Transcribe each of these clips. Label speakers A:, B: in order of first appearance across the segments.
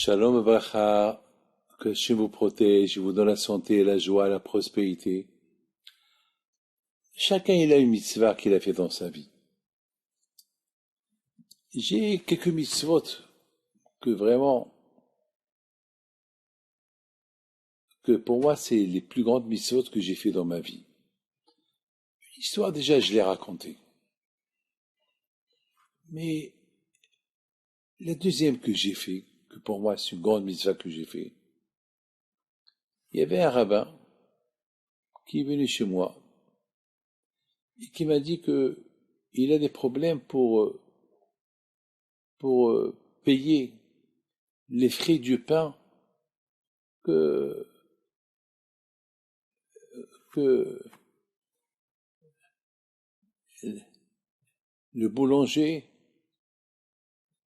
A: Shalom Avracha, que Hachem vous protège, vous donne la santé, la joie, la prospérité. Chacun il a une mitzvah qu'il a fait dans sa vie. J'ai quelques mitzvot que vraiment, que pour moi c'est les plus grandes mitzvot que j'ai fait dans ma vie. L'histoire déjà je l'ai racontée. Mais la deuxième que j'ai fait, que pour moi c'est une grande mitzvah que j'ai fait, il y avait un rabbin qui est venu chez moi et qui m'a dit que il a des problèmes pour payer les frais du pain que, que le boulanger,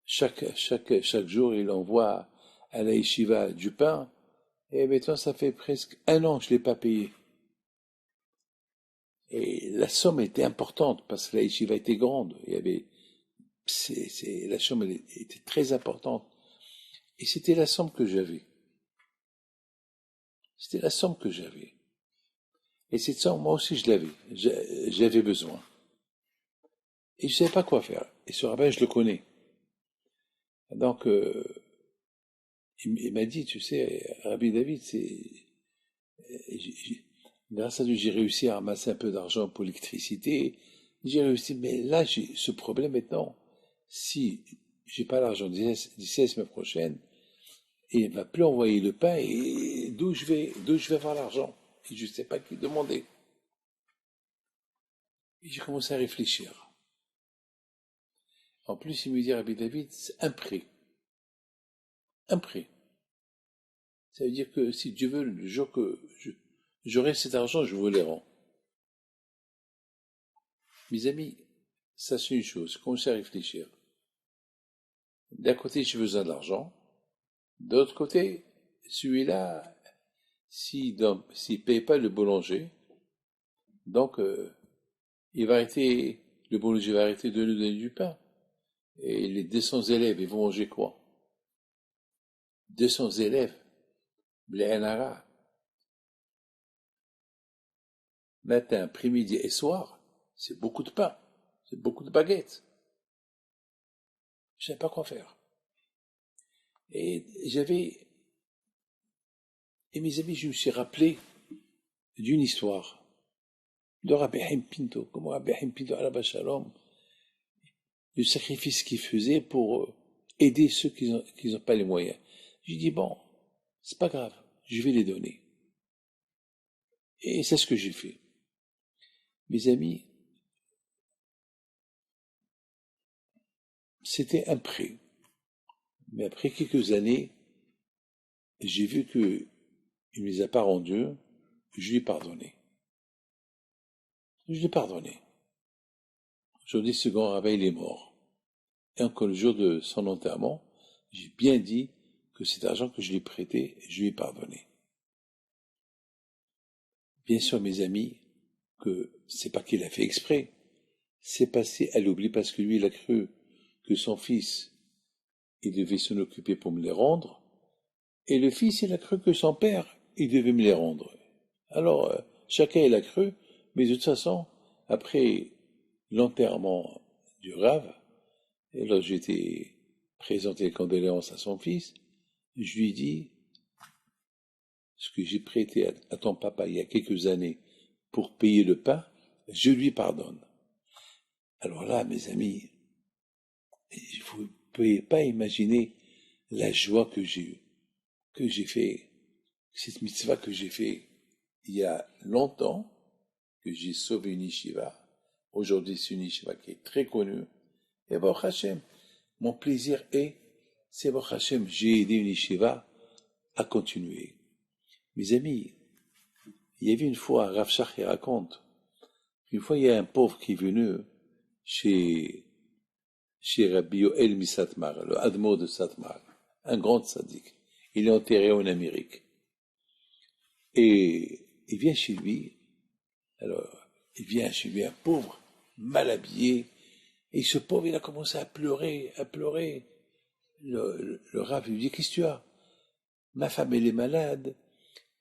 A: chaque jour, il envoie à la yeshiva du pain, et maintenant ça fait presque un an que je ne l'ai pas payé. Et la somme était importante, parce que la yeshiva était grande, il y avait, la somme était très importante. Et c'était la somme que j'avais. C'était la somme que j'avais. Et cette somme, moi aussi, je l'avais. J'avais besoin. Et je ne savais pas quoi faire. Et ce rabbin, je le connais. Donc, il m'a dit, tu sais, Rabbi David, grâce à lui, j'ai réussi à ramasser un peu d'argent pour l'électricité. J'ai réussi, mais là, j'ai ce problème maintenant. Si j'ai pas l'argent d'ici la semaine prochaine, il ne va plus envoyer le pain, et d'où je vais avoir l'argent? Et je ne sais pas qui demander. Et j'ai commencé à réfléchir. En plus, il me dit, Rabbi David, c'est un prêt. Un prêt. Ça veut dire que si Dieu veut, le jour que j'aurai cet argent, je vous les rends. Mes amis, ça c'est une chose, commencez à réfléchir. D'un côté, j'ai besoin d'argent. De l'autre côté, celui-là, s'il ne paye pas le boulanger, donc le boulanger va arrêter de nous donner du pain. Et les 200 élèves, ils vont manger quoi? 200 élèves, Bléanara, matin, après-midi et soir, c'est beaucoup de pain, c'est beaucoup de baguettes. Je ne savais pas quoi faire. Et mes amis, je me suis rappelé d'une histoire de Rabbi Haim Pinto, comment Rabbi Haim Pinto, Alaba Shalom, du sacrifice qu'il faisait pour aider ceux qui n'ont pas les moyens. J'ai dit, bon, c'est pas grave, je vais les donner. Et c'est ce que j'ai fait. Mes amis, c'était un prêt. Mais après quelques années, j'ai vu qu'il ne les a pas rendus, je lui ai pardonné. Je lui ai pardonné. Aujourd'hui, ce grand rabbin, il est mort. Et encore le jour de son enterrement, j'ai bien dit que cet argent que je lui ai prêté, je lui ai pardonné. Bien sûr, mes amis, que c'est pas qu'il a fait exprès. C'est passé à l'oubli parce que lui, il a cru que son fils, il devait s'en occuper pour me les rendre. Et le fils, il a cru que son père, il devait me les rendre. Alors, chacun, il a cru, mais de toute façon, après l'enterrement du Rav, et là j'ai été présenter les condoléances à son fils, je lui ai dit, ce que j'ai prêté à ton papa il y a quelques années pour payer le pain, je lui pardonne. Alors là, mes amis, vous ne pouvez pas imaginer la joie que j'ai eue, que j'ai fait, cette mitzvah que j'ai fait il y a longtemps, que j'ai sauvé une yeshiva. Aujourd'hui, c'est une yeshiva qui est très connue. Et Baruch Hashem, mon plaisir c'est Baruch Hashem, j'ai aidé une yeshiva à continuer. Mes amis, il y avait une fois, Rav Shach qui raconte, une fois il y a un pauvre qui est venu chez Rabbi Yoel Misatmar, le Admo de Satmar, un grand tzaddik. Il est enterré en Amérique. Et il vient chez lui, alors, il vient chez lui un pauvre, mal habillé, et ce pauvre, il a commencé à pleurer, à pleurer. le rabbin lui dit, qu'est-ce que tu as? Ma femme, elle est malade,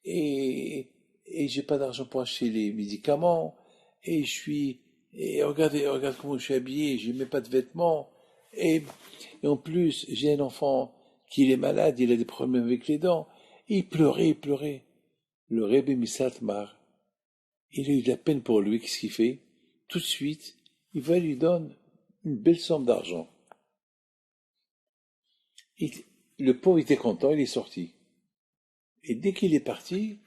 A: et j'ai pas d'argent pour acheter les médicaments, et regarde comment je suis habillé, j'ai même pas de vêtements, et en plus, j'ai un enfant qui est malade, il a des problèmes avec les dents, et il pleurait. Le Rebbe Misatmar, il a eu de la peine pour lui, qu'est-ce qu'il fait? Tout de suite, il va lui donner une belle somme d'argent. Le pauvre était content, il est sorti. Et dès qu'il est parti,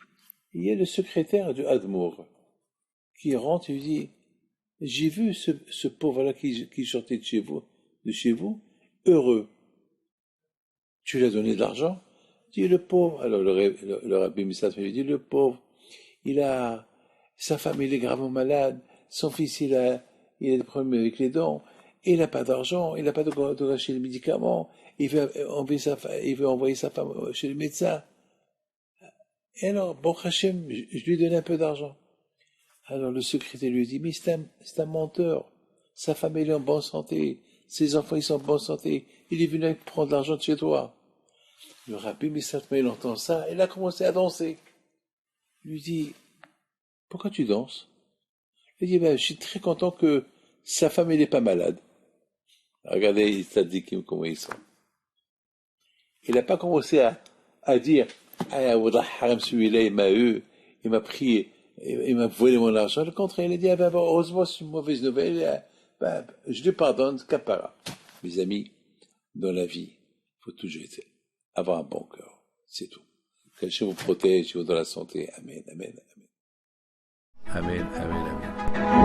A: il y a le secrétaire du Admour qui rentre et lui dit, j'ai vu ce pauvre-là qui sortait de chez vous, heureux. Tu lui as donné de l'argent? Dit le pauvre. Alors le rabbi Missat lui dit, le pauvre, sa femme, il est gravement malade, son fils, il a des problèmes avec les dents, et il n'a pas d'argent, il n'a pas de acheter les médicaments, il veut envoyer sa femme chez le médecin. Et alors, bon Hachem, je lui donne un peu d'argent. Alors le secrétaire lui dit, mais c'est un menteur. Sa femme, elle est en bonne santé. Ses enfants, ils sont en bonne santé. Il est venu prendre l'argent de chez toi. Le rabbi Missatma, il entend ça, et il a commencé à danser. Il lui dit, pourquoi tu danses? Il dit, je suis très content que sa femme, elle n'est pas malade. Regardez, il t'a dit comment ils sont. Il n'a pas commencé à dire, ah, Wallah, haram, celui-là, il m'a pris, il m'a volé mon argent. Le contraire, il a dit, heureusement, c'est une mauvaise nouvelle, je lui pardonne, capara. Mes amis, dans la vie, il faut toujours avoir un bon cœur. C'est tout. Que Dieu vous protège, vous donne la santé. Amen, amen, amen. Amen, amen, amen.